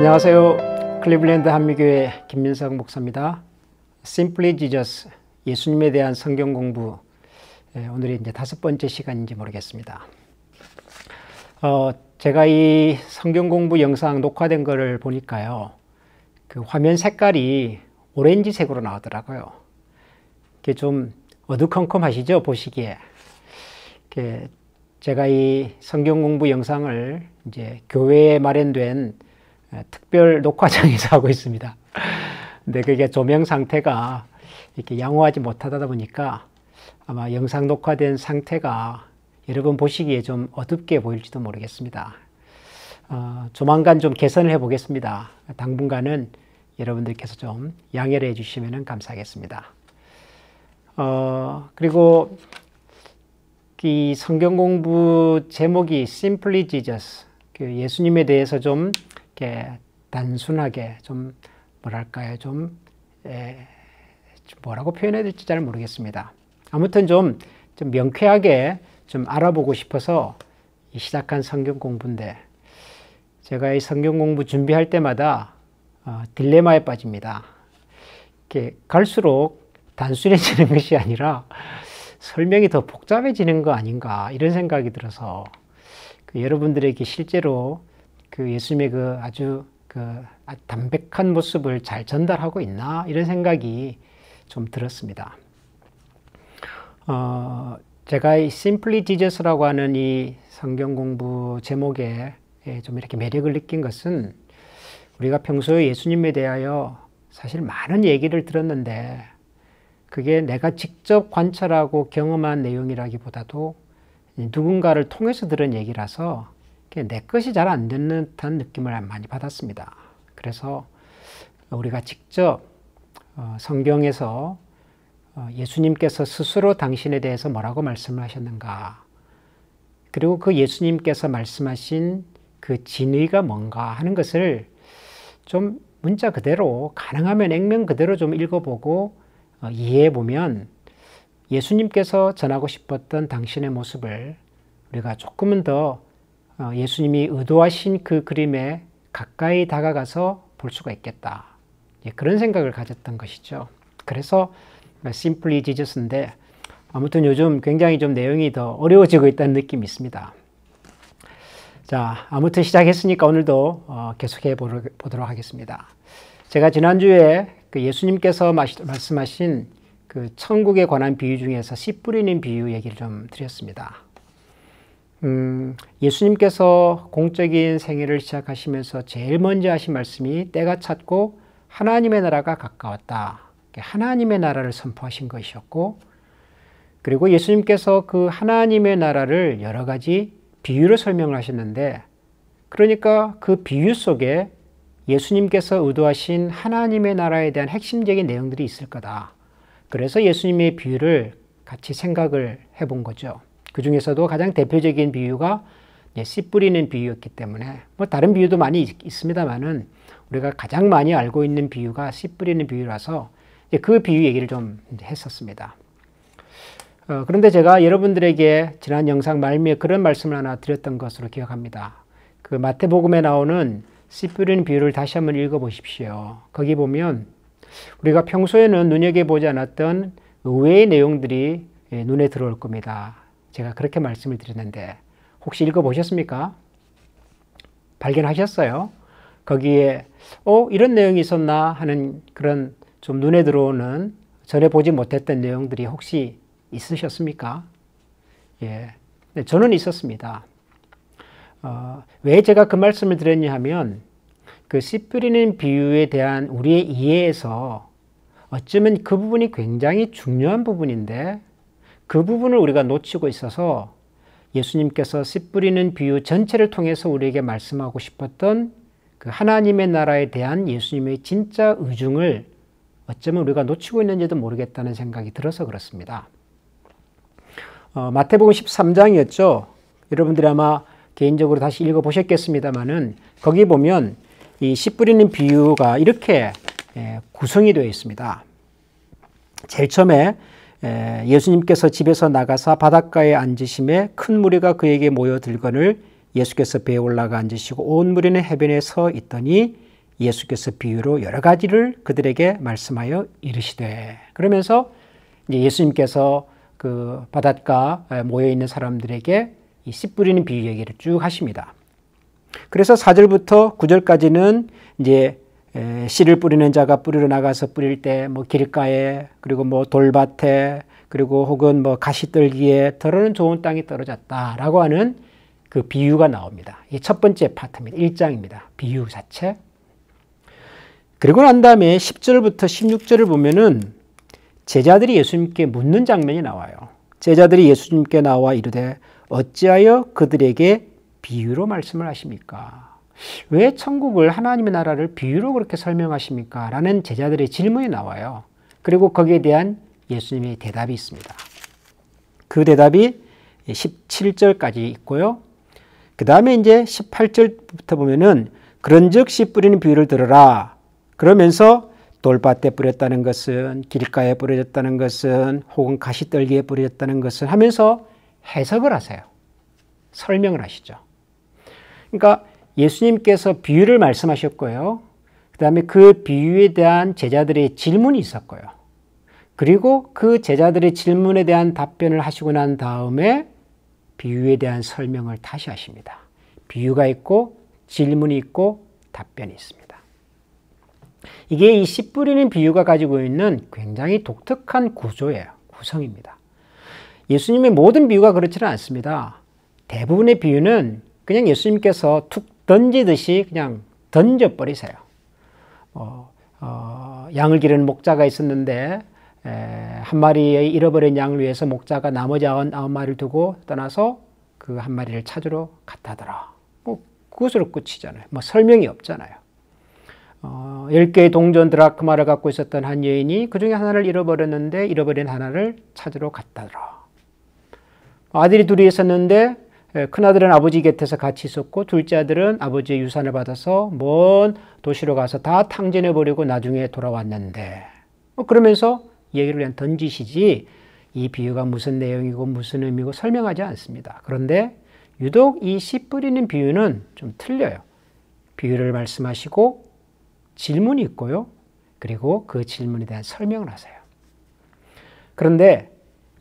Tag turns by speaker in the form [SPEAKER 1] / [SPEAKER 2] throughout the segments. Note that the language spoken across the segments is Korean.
[SPEAKER 1] 안녕하세요. 클리블랜드 한미교회 김민석 목사입니다. Simply Jesus, 예수님에 대한 성경 공부, 오늘이 이제 5번째 시간인지 모르겠습니다. 제가 이 성경 공부 영상 녹화된 거를 보니까요, 그 화면 색깔이 오렌지색으로 나오더라고요. 이게 좀 어두컴컴하시죠, 보시기에. 제가 이 성경 공부 영상을 이제 교회에 마련된 특별 녹화장에서 하고 있습니다. 근데 그게 조명 상태가 이렇게 양호하지 못하다 보니까 아마 영상 녹화된 상태가 여러분 보시기에 좀 어둡게 보일지도 모르겠습니다. 조만간 좀 개선을 해 보겠습니다. 당분간은 여러분들께서 좀 양해를 해 주시면 감사하겠습니다. 그리고 이 성경 공부 제목이 Simply Jesus, 그 예수님에 대해서 좀 이렇게 단순하게 좀 뭐랄까요, 좀 뭐라고 표현해야 될지 잘 모르겠습니다. 아무튼 좀 명쾌하게 좀 알아보고 싶어서 시작한 성경 공부인데, 제가 이 성경 공부 준비할 때마다 딜레마에 빠집니다. 이렇게 갈수록 단순해지는 것이 아니라 설명이 더 복잡해지는 거 아닌가, 이런 생각이 들어서 여러분들에게 실제로 예수님의 아주 담백한 모습을 잘 전달하고 있나, 이런 생각이 좀 들었습니다. 제가 이 Simply Jesus라고 하는 이 성경 공부 제목에 좀 이렇게 매력을 느낀 것은, 우리가 평소에 예수님에 대하여 사실 많은 얘기를 들었는데 그게 내가 직접 관찰하고 경험한 내용이라기보다도 누군가를 통해서 들은 얘기라서 내 것이 잘 안 되는 듯한 느낌을 많이 받았습니다. 그래서 우리가 직접 성경에서 예수님께서 스스로 당신에 대해서 뭐라고 말씀을 하셨는가, 그리고 그 예수님께서 말씀하신 그 진의가 뭔가 하는 것을 좀 문자 그대로, 가능하면 액면 그대로 좀 읽어보고 이해해보면 예수님께서 전하고 싶었던 당신의 모습을 우리가 조금은 더 예수님이 의도하신 그 그림에 가까이 다가가서 볼 수가 있겠다, 그런 생각을 가졌던 것이죠. 그래서 Simply Jesus인데, 아무튼 요즘 굉장히 좀 내용이 더 어려워지고 있다는 느낌이 있습니다. 자, 아무튼 시작했으니까 오늘도 계속해 보도록 하겠습니다. 제가 지난주에 예수님께서 말씀하신 천국에 관한 비유 중에서 씨 뿌리는 비유 얘기를 좀 드렸습니다. 예수님께서 공적인 생애를 시작하시면서 제일 먼저 하신 말씀이 때가 찼고 하나님의 나라가 가까웠다, 하나님의 나라를 선포하신 것이었고, 그리고 예수님께서 그 하나님의 나라를 여러 가지 비유로 설명을 하셨는데, 그러니까 그 비유 속에 예수님께서 의도하신 하나님의 나라에 대한 핵심적인 내용들이 있을 거다. 그래서 예수님의 비유를 같이 생각을 해본 거죠. 그 중에서도 가장 대표적인 비유가 씨 뿌리는 비유였기 때문에, 뭐 다른 비유도 많이 있습니다만은 우리가 가장 많이 알고 있는 비유가 씨 뿌리는 비유라서 그 비유 얘기를 좀 했었습니다. 그런데 제가 여러분들에게 지난 영상 말미에 그런 말씀을 하나 드렸던 것으로 기억합니다. 그 마태복음에 나오는 씨 뿌리는 비유를 다시 한번 읽어보십시오. 거기 보면 우리가 평소에는 눈여겨보지 않았던 의외의 내용들이 눈에 들어올 겁니다. 제가 그렇게 말씀을 드렸는데 혹시 읽어보셨습니까? 발견하셨어요? 거기에 이런 내용이 있었나 하는 그런 좀 눈에 들어오는, 전에 보지 못했던 내용들이 혹시 있으셨습니까? 예, 네, 저는 있었습니다. 왜 제가 그 말씀을 드렸냐 하면, 그 씨 뿌리는 비유에 대한 우리의 이해에서 어쩌면 그 부분이 굉장히 중요한 부분인데, 그 부분을 우리가 놓치고 있어서 예수님께서 씨 뿌리는 비유 전체를 통해서 우리에게 말씀하고 싶었던 그 하나님의 나라에 대한 예수님의 진짜 의중을 어쩌면 우리가 놓치고 있는지도 모르겠다는 생각이 들어서 그렇습니다. 마태복음 13장이었죠. 여러분들이 아마 개인적으로 다시 읽어보셨겠습니다만은 거기 보면 이 씨 뿌리는 비유가 이렇게 구성이 되어 있습니다. 제일 처음에 예수님께서 집에서 나가사 바닷가에 앉으심에 큰 무리가 그에게 모여들거늘 예수께서 배에 올라가 앉으시고 온 무리는 해변에 서 있더니 예수께서 비유로 여러 가지를 그들에게 말씀하여 이르시되, 그러면서 이제 예수님께서 그 바닷가 모여 있는 사람들에게 이 씨 뿌리는 비유 얘기를 쭉 하십니다. 그래서 4절부터 9절까지는 이제 씨를 뿌리는 자가 뿌리러 나가서 뿌릴 때 뭐 길가에, 그리고 뭐 돌밭에, 그리고 혹은 뭐 가시떨기에 더러는 좋은 땅이 떨어졌다라고 하는 그 비유가 나옵니다. 이게 첫 번째 파트입니다. 1장입니다. 비유 자체. 그리고 난 다음에 10절부터 16절을 보면은 제자들이 예수님께 묻는 장면이 나와요. 제자들이 예수님께 나와 이르되 어찌하여 그들에게 비유로 말씀을 하십니까? 왜 천국을, 하나님의 나라를 비유로 그렇게 설명하십니까? 라는 제자들의 질문이 나와요. 그리고 거기에 대한 예수님의 대답이 있습니다. 그 대답이 17절까지 있고요. 그 다음에 이제 18절부터 보면은 그런즉 씨 뿌리는 비유를 들으라. 그러면서 돌밭에 뿌렸다는 것은, 길가에 뿌려졌다는 것은, 혹은 가시떨기에 뿌려졌다는 것은 하면서 해석을 하세요. 설명을 하시죠. 그러니까 예수님께서 비유를 말씀하셨고요. 그 다음에 그 비유에 대한 제자들의 질문이 있었고요. 그리고 그 제자들의 질문에 대한 답변을 하시고 난 다음에 비유에 대한 설명을 다시 하십니다. 비유가 있고 질문이 있고 답변이 있습니다. 이게 이 씨 뿌리는 비유가 가지고 있는 굉장히 독특한 구조예요. 구성입니다. 예수님의 모든 비유가 그렇지는 않습니다. 대부분의 비유는 그냥 예수님께서 툭 던지듯이 그냥 던져버리세요. 양을 기르는 목자가 있었는데 한 마리의 잃어버린 양을 위해서 목자가 나머지 9마리를 두고 떠나서 그 한 마리를 찾으러 갔다더라. 그것으로 끝이잖아요. 뭐 설명이 없잖아요. 10개의 동전 드라크마를 갖고 있었던 한 여인이 그 중에 하나를 잃어버렸는데 잃어버린 하나를 찾으러 갔다더라. 아들이 둘이 있었는데 큰아들은 아버지 곁에서 같이 있었고 둘째 아들은 아버지의 유산을 받아서 먼 도시로 가서 다 탕진해버리고 나중에 돌아왔는데, 그러면서 얘기를 그냥 던지시지 이 비유가 무슨 내용이고 무슨 의미고 설명하지 않습니다. 그런데 유독 이 씨 뿌리는 비유는 좀 틀려요. 비유를 말씀하시고 질문이 있고요. 그리고 그 질문에 대한 설명을 하세요. 그런데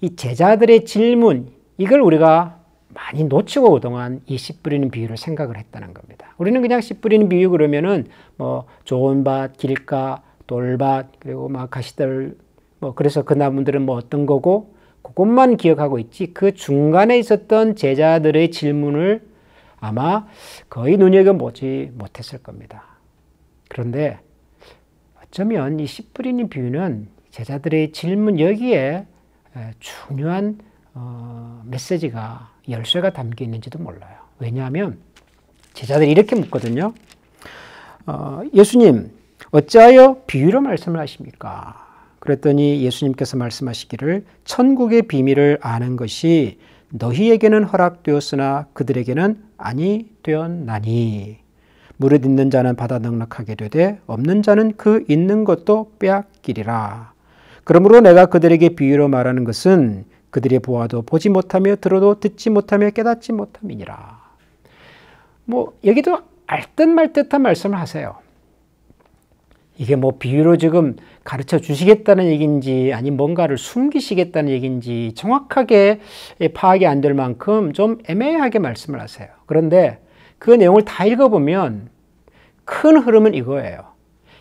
[SPEAKER 1] 이 제자들의 질문, 이걸 우리가 많이 놓치고 그동안 이 씨 뿌리는 비유를 생각을 했다는 겁니다. 우리는 그냥 씨 뿌리는 비유 그러면은 뭐 좋은 밭, 길가, 돌밭, 그리고 막 가시들, 뭐 그래서 그 나무들은 뭐 어떤 거고 그것만 기억하고 있지, 그 중간에 있었던 제자들의 질문을 아마 거의 눈여겨보지 못했을 겁니다. 그런데 어쩌면 이 씨 뿌리는 비유는 제자들의 질문 여기에 중요한 메시지가, 열쇠가 담겨 있는지도 몰라요. 왜냐하면 제자들이 이렇게 묻거든요. 예수님, 어찌하여 비유로 말씀을 하십니까? 그랬더니 예수님께서 말씀하시기를 천국의 비밀을 아는 것이 너희에게는 허락되었으나 그들에게는 아니 되었나니 무릇 있는 자는 받아 넉넉하게 되되 없는 자는 그 있는 것도 빼앗기리라. 그러므로 내가 그들에게 비유로 말하는 것은 그들이 보아도 보지 못하며 들어도 듣지 못하며 깨닫지 못함이니라. 뭐 여기도 알듯 말듯한 말씀을 하세요. 이게 뭐 비유로 지금 가르쳐 주시겠다는 얘기인지 아니면 뭔가를 숨기시겠다는 얘기인지 정확하게 파악이 안 될 만큼 좀 애매하게 말씀을 하세요. 그런데 그 내용을 다 읽어보면 큰 흐름은 이거예요.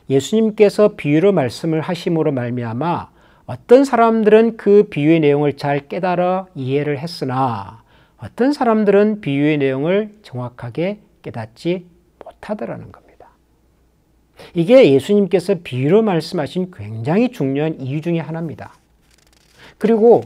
[SPEAKER 1] 예수님께서 비유로 말씀을 하심으로 말미암아 어떤 사람들은 그 비유의 내용을 잘 깨달아 이해를 했으나 어떤 사람들은 비유의 내용을 정확하게 깨닫지 못하더라는 겁니다. 이게 예수님께서 비유로 말씀하신 굉장히 중요한 이유 중에 하나입니다. 그리고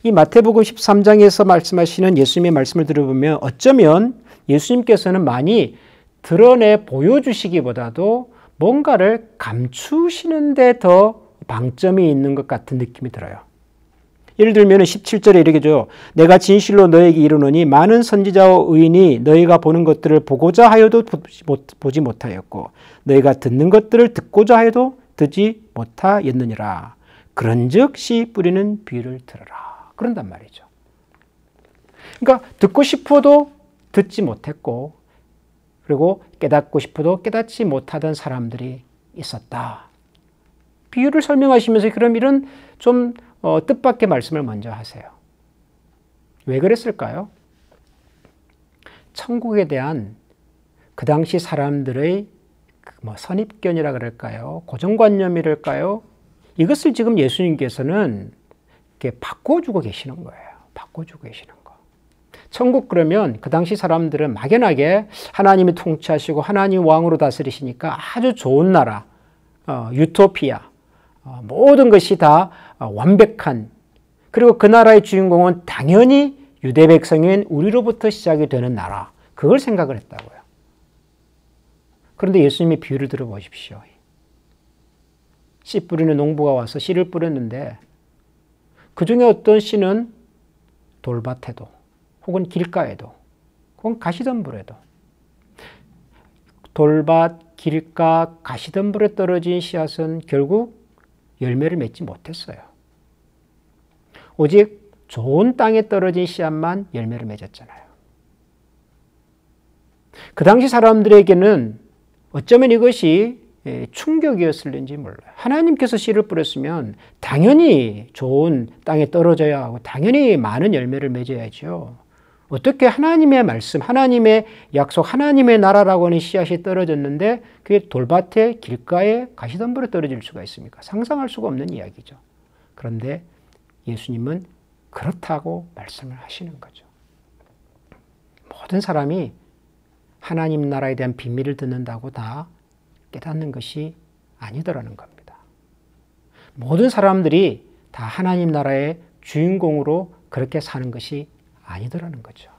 [SPEAKER 1] 이 마태복음 13장에서 말씀하시는 예수님의 말씀을 들어보면 어쩌면 예수님께서는 많이 드러내 보여주시기보다도 뭔가를 감추시는 데 더 방점이 있는 것 같은 느낌이 들어요. 예를 들면 17절에 이렇게 줘. 내가 진실로 너에게 이르노니 많은 선지자와 의인이 너희가 보는 것들을 보고자 하여도 보지 못하였고 너희가 듣는 것들을 듣고자 하여도 듣지 못하였느니라. 그런즉 씨 뿌리는 비유를 들으라. 그런단 말이죠. 그러니까 듣고 싶어도 듣지 못했고 그리고 깨닫고 싶어도 깨닫지 못하던 사람들이 있었다. 비유를 설명하시면서 그럼 이런 좀 뜻밖의 말씀을 먼저 하세요. 왜 그랬을까요? 천국에 대한 그 당시 사람들의 선입견이라 그럴까요? 고정관념이랄까요? 이것을 지금 예수님께서는 이렇게 바꿔주고 계시는 거예요. 바꿔주고 계시는 거. 천국 그러면 그 당시 사람들은 막연하게 하나님이 통치하시고 하나님 왕으로 다스리시니까 아주 좋은 나라, 유토피아, 모든 것이 다 완벽한, 그리고 그 나라의 주인공은 당연히 유대 백성인 우리로부터 시작이 되는 나라, 그걸 생각을 했다고요. 그런데 예수님이 비유를 들어보십시오. 씨 뿌리는 농부가 와서 씨를 뿌렸는데 그 중에 어떤 씨는 돌밭에도 혹은 길가에도 혹은 가시덤불에도, 돌밭, 길가, 가시덤불에 떨어진 씨앗은 결국 열매를 맺지 못했어요. 오직 좋은 땅에 떨어진 씨앗만 열매를 맺었잖아요. 그 당시 사람들에게는 어쩌면 이것이 충격이었을는지 몰라요. 하나님께서 씨를 뿌렸으면 당연히 좋은 땅에 떨어져야 하고 당연히 많은 열매를 맺어야죠. 어떻게 하나님의 말씀, 하나님의 약속, 하나님의 나라라고 하는 씨앗이 떨어졌는데 그게 돌밭에, 길가에, 가시덤불에 떨어질 수가 있습니까? 상상할 수가 없는 이야기죠. 그런데 예수님은 그렇다고 말씀을 하시는 거죠. 모든 사람이 하나님 나라에 대한 비밀을 듣는다고 다 깨닫는 것이 아니더라는 겁니다. 모든 사람들이 다 하나님 나라의 주인공으로 그렇게 사는 것이 아니더라는 거죠.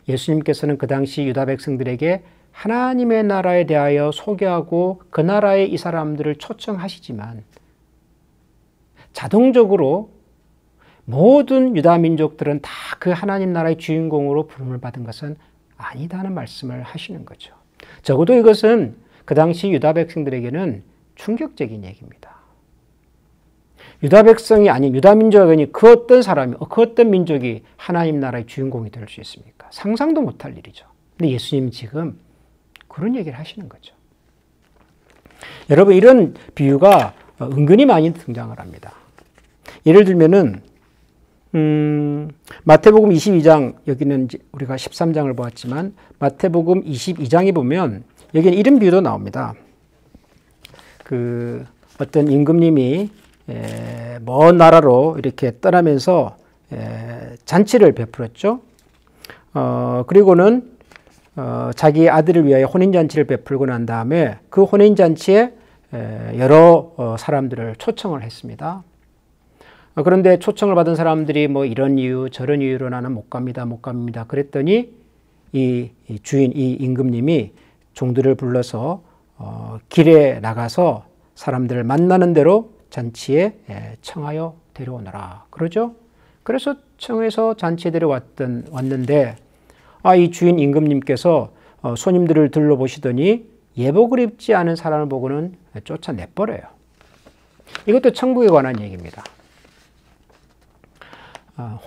[SPEAKER 1] 예수님께서는 그 당시 유다 백성들에게 하나님의 나라에 대하여 소개하고 그 나라에 이 사람들을 초청하시지만 자동적으로 모든 유다 민족들은 다 그 하나님 나라의 주인공으로 부름을 받은 것은 아니다는 말씀을 하시는 거죠. 적어도 이것은 그 당시 유다 백성들에게는 충격적인 얘기입니다. 유다 백성이 아닌 유다 민족이 그 어떤 사람이, 그 어떤 민족이 하나님 나라의 주인공이 될 수 있습니까? 상상도 못할 일이죠. 근데 예수님은 지금 그런 얘기를 하시는 거죠. 여러분, 이런 비유가 은근히 많이 등장을 합니다. 예를 들면은 마태복음 22장, 여기는 우리가 13장을 보았지만 마태복음 22장에 보면 여기는 이런 비유도 나옵니다. 그 어떤 임금님이 먼 나라로 이렇게 떠나면서 잔치를 베풀었죠. 그리고는 자기 아들을 위하여 혼인잔치를 베풀고 난 다음에 그 혼인잔치에 여러 사람들을 초청을 했습니다. 그런데 초청을 받은 사람들이 뭐 이런 이유 저런 이유로 나는 못 갑니다. 그랬더니 이 주인, 이 임금님이 종들을 불러서 길에 나가서 사람들을 만나는 대로 잔치에 청하여 데려오너라. 그러죠? 그래서 청해서 잔치에 데려왔는데 이 주인 임금님께서 손님들을 둘러보시더니 예복을 입지 않은 사람을 보고는 쫓아내버려요. 이것도 천국에 관한 얘기입니다.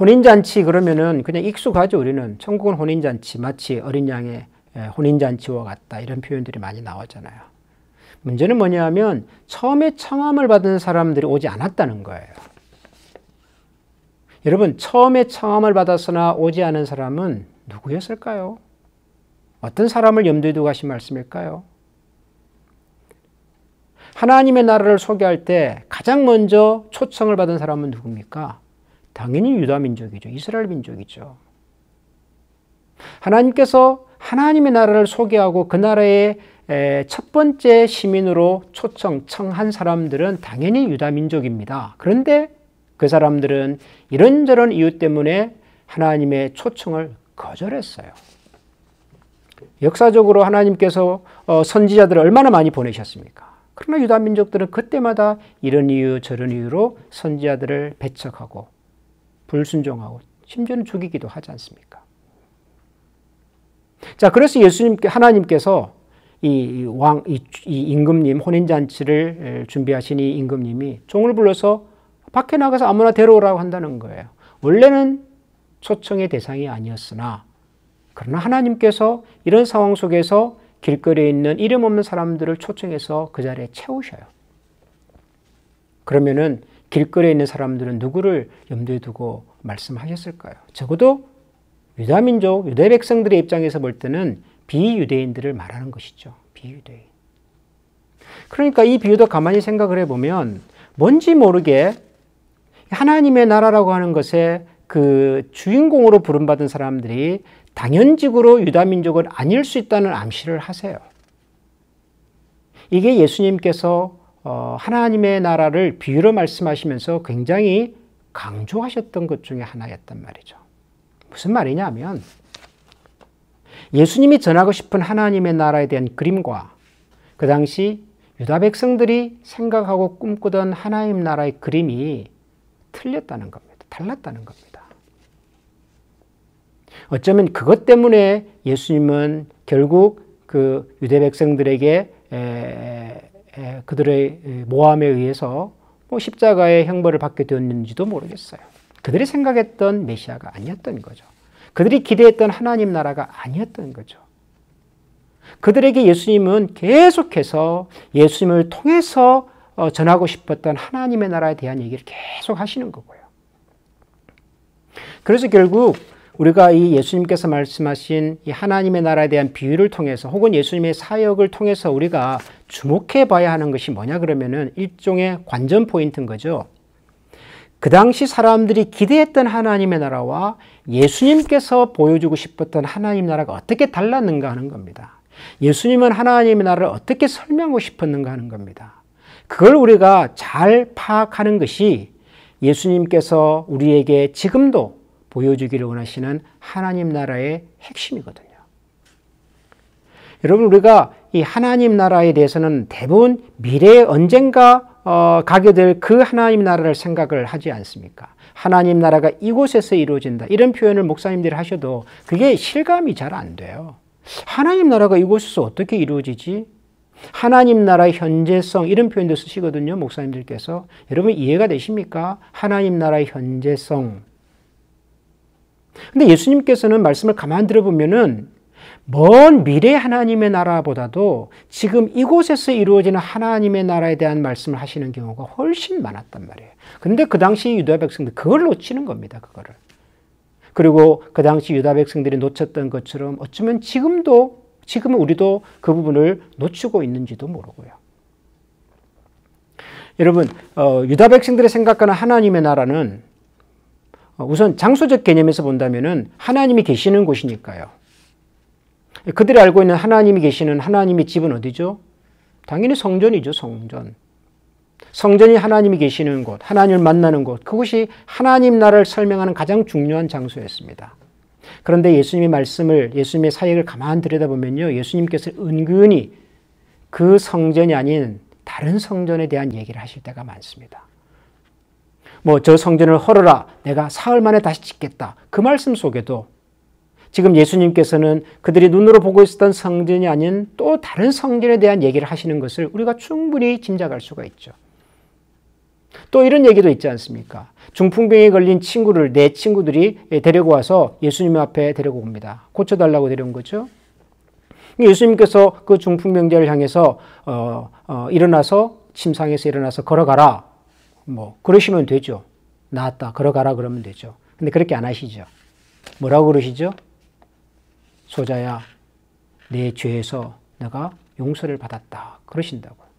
[SPEAKER 1] 혼인잔치 그러면은 그냥 익숙하죠. 우리는 천국은 혼인잔치, 마치 어린 양의 혼인잔치와 같다, 이런 표현들이 많이 나오잖아요. 문제는 뭐냐면 처음에 청함을 받은 사람들이 오지 않았다는 거예요. 여러분, 처음에 청함을 받았으나 오지 않은 사람은 누구였을까요? 어떤 사람을 염두에 두고 하신 말씀일까요? 하나님의 나라를 소개할 때 가장 먼저 초청을 받은 사람은 누굽니까? 당연히 유다 민족이죠. 이스라엘 민족이죠. 하나님께서 하나님의 나라를 소개하고 그 나라의 첫 번째 시민으로 청한 사람들은 당연히 유다 민족입니다. 그런데 그 사람들은 이런저런 이유 때문에 하나님의 초청을 거절했어요. 역사적으로 하나님께서 선지자들을 얼마나 많이 보내셨습니까? 그러나 유다 민족들은 그때마다 이런 이유 저런 이유로 선지자들을 배척하고 불순종하고 심지어는 죽이기도 하지 않습니까? 자, 그래서 하나님께서 이 임금님, 혼인잔치를 준비하신 이 임금님이 종을 불러서 밖에 나가서 아무나 데려오라고 한다는 거예요. 원래는 초청의 대상이 아니었으나 그러나 하나님께서 이런 상황 속에서 길거리에 있는 이름 없는 사람들을 초청해서 그 자리에 채우셔요. 그러면은 길거리에 있는 사람들은 누구를 염두에 두고 말씀하셨을까요? 적어도 유다민족, 유대 백성들의 입장에서 볼 때는 비유대인들을 말하는 것이죠. 비유대인. 그러니까 이 비유도 가만히 생각을 해보면 뭔지 모르게 하나님의 나라라고 하는 것에 그 주인공으로 부름받은 사람들이 당연직으로 유다민족은 아닐 수 있다는 암시를 하세요. 이게 예수님께서 하나님의 나라를 비유로 말씀하시면서 굉장히 강조하셨던 것 중에 하나였단 말이죠. 무슨 말이냐면 예수님이 전하고 싶은 하나님의 나라에 대한 그림과 그 당시 유다 백성들이 생각하고 꿈꾸던 하나님 나라의 그림이 틀렸다는 겁니다. 달랐다는 겁니다. 어쩌면 그것 때문에 예수님은 결국 그 유대 백성들에게 그들의 모함에 의해서 십자가의 형벌을 받게 되었는지도 모르겠어요. 그들이 생각했던 메시아가 아니었던 거죠. 그들이 기대했던 하나님 나라가 아니었던 거죠. 그들에게 예수님은 계속해서 예수님을 통해서 전하고 싶었던 하나님의 나라에 대한 얘기를 계속 하시는 거고요. 그래서 결국 우리가 이 예수님께서 말씀하신 이 하나님의 나라에 대한 비유를 통해서 혹은 예수님의 사역을 통해서 우리가 주목해 봐야 하는 것이 뭐냐 그러면은 일종의 관전 포인트인 거죠. 그 당시 사람들이 기대했던 하나님의 나라와 예수님께서 보여주고 싶었던 하나님 나라가 어떻게 달랐는가 하는 겁니다. 예수님은 하나님의 나라를 어떻게 설명하고 싶었는가 하는 겁니다. 그걸 우리가 잘 파악하는 것이 예수님께서 우리에게 지금도 보여주기를 원하시는 하나님 나라의 핵심이거든요. 여러분, 우리가 이 하나님 나라에 대해서는 대부분 미래에 언젠가 가게 될 그 하나님 나라를 생각을 하지 않습니까? 하나님 나라가 이곳에서 이루어진다. 이런 표현을 목사님들이 하셔도 그게 실감이 잘 안 돼요. 하나님 나라가 이곳에서 어떻게 이루어지지? 하나님 나라의 현재성 이런 표현도 쓰시거든요. 목사님들께서. 여러분 이해가 되십니까? 하나님 나라의 현재성. 근데 예수님께서는 말씀을 가만히 들어보면은 먼 미래 하나님의 나라보다도 지금 이곳에서 이루어지는 하나님의 나라에 대한 말씀을 하시는 경우가 훨씬 많았단 말이에요. 근데 그 당시 유다 백성들 그걸 놓치는 겁니다. 그거를. 그리고 그 당시 유다 백성들이 놓쳤던 것처럼 어쩌면 지금은 우리도 그 부분을 놓치고 있는지도 모르고요. 여러분, 유다 백성들이 생각하는 하나님의 나라는 우선 장소적 개념에서 본다면은 하나님이 계시는 곳이니까요. 그들이 알고 있는 하나님이 계시는 하나님의 집은 어디죠? 당연히 성전이죠, 성전. 성전이 하나님이 계시는 곳, 하나님을 만나는 곳, 그것이 하나님 나라를 설명하는 가장 중요한 장소였습니다. 그런데 예수님의 사역을 가만히 들여다보면요, 예수님께서 은근히 그 성전이 아닌 다른 성전에 대한 얘기를 하실 때가 많습니다. 저 성전을 헐어라, 내가 사흘 만에 다시 짓겠다. 그 말씀 속에도 지금 예수님께서는 그들이 눈으로 보고 있었던 성전이 아닌 또 다른 성전에 대한 얘기를 하시는 것을 우리가 충분히 짐작할 수가 있죠. 또 이런 얘기도 있지 않습니까? 중풍병에 걸린 내 친구들이 데리고 와서 예수님 앞에 데리고 옵니다. 고쳐달라고 데려온 거죠. 예수님께서 그 중풍병자를 향해서 침상에서 일어나서 걸어가라. 그러시면 되죠. 나았다. 걸어가라 그러면 되죠. 근데 그렇게 안 하시죠. 뭐라고 그러시죠? 소자야, 내 죄에서 내가 용서를 받았다. 그러신다고요.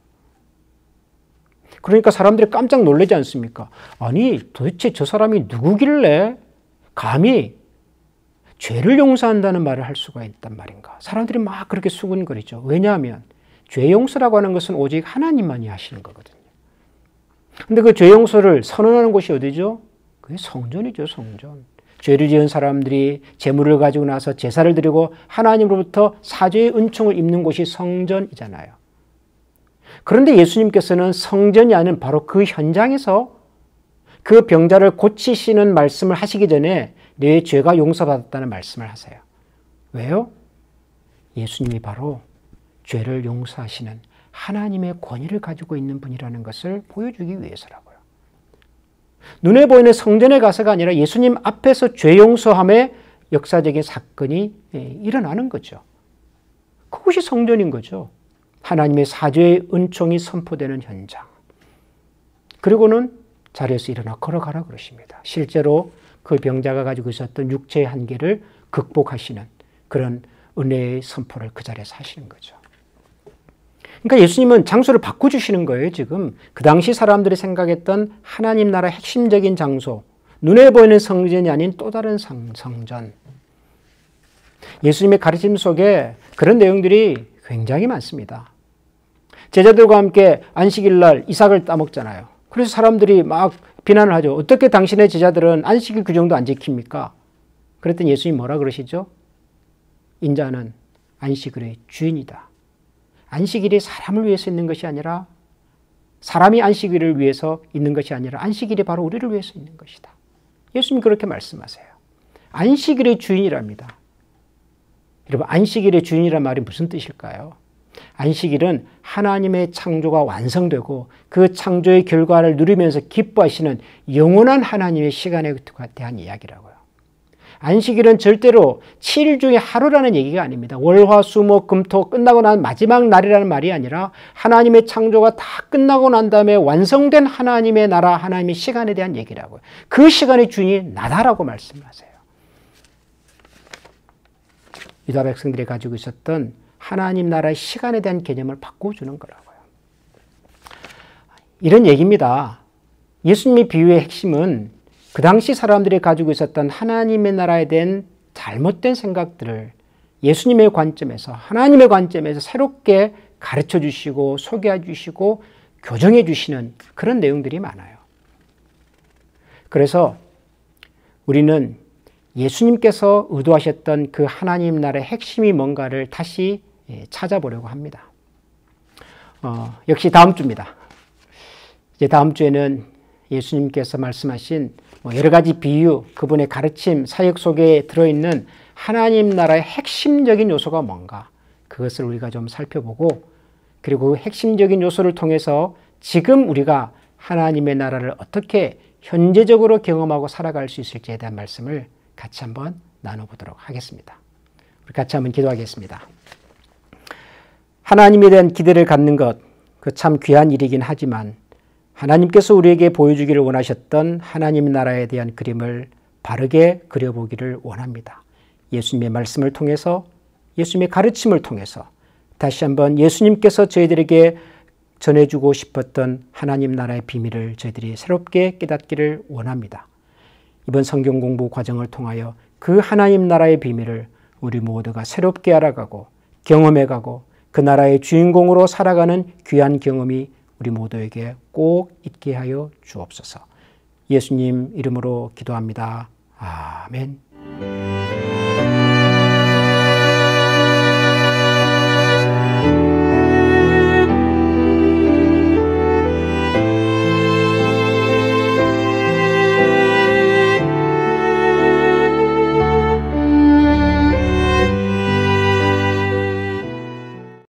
[SPEAKER 1] 그러니까 사람들이 깜짝 놀라지 않습니까? 아니, 도대체 저 사람이 누구길래 감히 죄를 용서한다는 말을 할 수가 있단 말인가? 사람들이 막 그렇게 수군거리죠. 왜냐하면 죄 용서라고 하는 것은 오직 하나님만이 하시는 거거든요. 근데 그 죄 용서를 선언하는 곳이 어디죠? 그게 성전이죠, 성전. 죄를 지은 사람들이 제물을 가지고 나서 제사를 드리고 하나님으로부터 사죄의 은총을 입는 곳이 성전이잖아요. 그런데 예수님께서는 성전이 아닌 바로 그 현장에서 그 병자를 고치시는 말씀을 하시기 전에 내 죄가 용서받았다는 말씀을 하세요. 왜요? 예수님이 바로 죄를 용서하시는 하나님의 권위를 가지고 있는 분이라는 것을 보여주기 위해서라고요. 눈에 보이는 성전에 가서가 아니라 예수님 앞에서 죄 용서함에 역사적인 사건이 일어나는 거죠. 그것이 성전인 거죠. 하나님의 사죄의 은총이 선포되는 현장. 그리고는 자리에서 일어나 걸어가라 그러십니다. 실제로 그 병자가 가지고 있었던 육체의 한계를 극복하시는 그런 은혜의 선포를 그 자리에서 하시는 거죠. 그러니까 예수님은 장소를 바꿔주시는 거예요, 지금. 그 당시 사람들이 생각했던 하나님 나라 핵심적인 장소, 눈에 보이는 성전이 아닌 또 다른 성전. 예수님의 가르침 속에 그런 내용들이 굉장히 많습니다. 제자들과 함께 안식일 날 이삭을 따먹잖아요. 그래서 사람들이 막 비난을 하죠. 어떻게 당신의 제자들은 안식일 규정도 안 지킵니까? 그랬더니 예수님이 뭐라 그러시죠? 인자는 안식일의 주인이다. 안식일이 사람을 위해서 있는 것이 아니라, 사람이 안식일을 위해서 있는 것이 아니라 안식일이 바로 우리를 위해서 있는 것이다. 예수님이 그렇게 말씀하세요. 안식일의 주인이랍니다. 여러분, 안식일의 주인이란 말이 무슨 뜻일까요? 안식일은 하나님의 창조가 완성되고 그 창조의 결과를 누리면서 기뻐하시는 영원한 하나님의 시간에 대한 이야기라고요. 안식일은 절대로 7일 중에 하루라는 얘기가 아닙니다. 월, 화, 수, 목, 금, 토 끝나고 난 마지막 날이라는 말이 아니라 하나님의 창조가 다 끝나고 난 다음에 완성된 하나님의 나라, 하나님의 시간에 대한 얘기라고요. 그 시간의 주인이 나다라고 말씀하세요. 유다 백성들이 가지고 있었던 하나님 나라의 시간에 대한 개념을 바꿔주는 거라고요. 이런 얘기입니다. 예수님의 비유의 핵심은 그 당시 사람들이 가지고 있었던 하나님의 나라에 대한 잘못된 생각들을 예수님의 관점에서, 하나님의 관점에서 새롭게 가르쳐 주시고 소개해 주시고 교정해 주시는 그런 내용들이 많아요. 그래서 우리는 예수님께서 의도하셨던 그 하나님 나라의 핵심이 뭔가를 다시 찾아보려고 합니다. 역시 다음 주입니다. 이제 다음 주에는 예수님께서 말씀하신 여러 가지 비유, 그분의 가르침, 사역 속에 들어있는 하나님 나라의 핵심적인 요소가 뭔가, 그것을 우리가 좀 살펴보고, 그리고 그 핵심적인 요소를 통해서 지금 우리가 하나님의 나라를 어떻게 현재적으로 경험하고 살아갈 수 있을지에 대한 말씀을 같이 한번 나눠보도록 하겠습니다. 우리 같이 한번 기도하겠습니다. 하나님에 대한 기대를 갖는 것, 그 참 귀한 일이긴 하지만 하나님께서 우리에게 보여주기를 원하셨던 하나님 나라에 대한 그림을 바르게 그려보기를 원합니다. 예수님의 말씀을 통해서, 예수님의 가르침을 통해서 다시 한번 예수님께서 저희들에게 전해주고 싶었던 하나님 나라의 비밀을 저희들이 새롭게 깨닫기를 원합니다. 이번 성경 공부 과정을 통하여 그 하나님 나라의 비밀을 우리 모두가 새롭게 알아가고 경험해가고 그 나라의 주인공으로 살아가는 귀한 경험이 우리 모두에게 꼭 있게 하여 주옵소서. 예수님 이름으로 기도합니다. 아멘.